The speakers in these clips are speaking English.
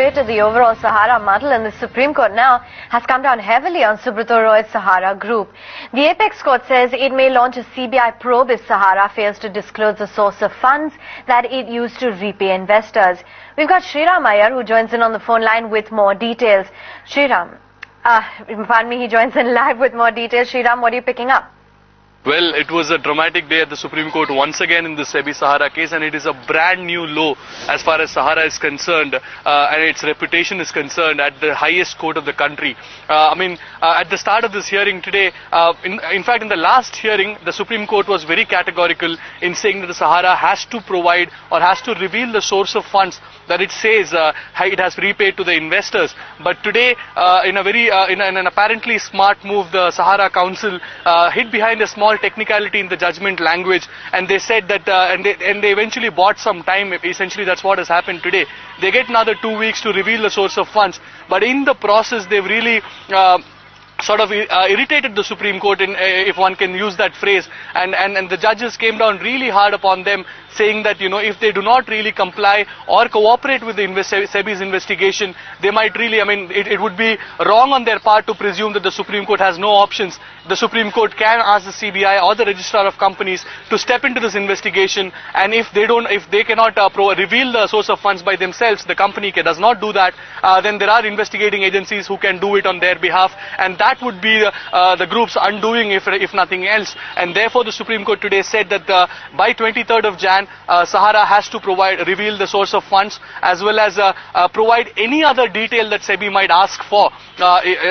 frustrated the overall Sahara model, and the Supreme Court now has come down heavily on Subrata Roy's Sahara group. The Apex Court says it may launch a CBI probe if Sahara fails to disclose the source of funds that it used to repay investors. We've got Sriram Iyer, who joins in on the phone line with more details. Sriram, pardon me, he joins in live with more details. Sriram, what are you picking up? Well, it was a dramatic day at the Supreme Court once again in the SEBI Sahara case, and it is a brand new low as far as Sahara is concerned and its reputation is concerned at the highest court of the country. At the start of this hearing today, in fact in the last hearing, the Supreme Court was very categorical in saying that the Sahara has to provide or has to reveal the source of funds that it says it has repaid to the investors. But today, in an apparently smart move, the Sahara Council hid behind a small technicality in the judgment language, and they said that and they eventually bought some time. Essentially, that's what has happened today. They get another 2 weeks to reveal the source of funds, but in the process they've really irritated the Supreme Court, if one can use that phrase, and the judges came down really hard upon them, saying that, if they do not really comply or cooperate with the SEBI's investigation, they might really, it would be wrong on their part to presume that the Supreme Court has no options. The Supreme Court can ask the CBI or the Registrar of Companies to step into this investigation, and if they cannot reveal the source of funds by themselves, the company does not do that, then there are investigating agencies who can do it on their behalf, and that would be the group's undoing if nothing else. And therefore the Supreme Court today said that by 23rd of Jan, Sahara has to reveal the source of funds, as well as provide any other detail that SEBI might ask for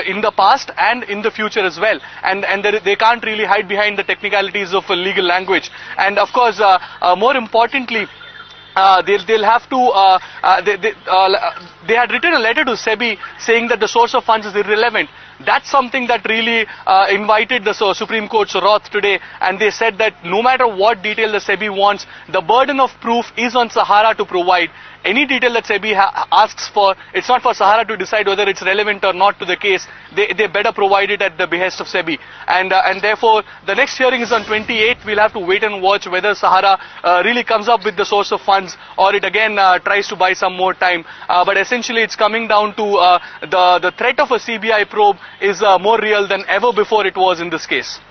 in the past and in the future as well. And they can't really hide behind the technicalities of legal language. And of course, more importantly, they'll have to. They had written a letter to SEBI saying that the source of funds is irrelevant. That's something that really invited the Supreme Court's wrath today, and they said that no matter what detail the SEBI wants, the burden of proof is on Sahara to provide. Any detail that SEBI asks for, it's not for Sahara to decide whether it's relevant or not to the case. They better provide it at the behest of SEBI. And therefore, the next hearing is on 28th. We'll have to wait and watch whether Sahara really comes up with the source of funds, or it again tries to buy some more time. But essentially, it's coming down to the threat of a CBI probe is more real than ever before it was in this case.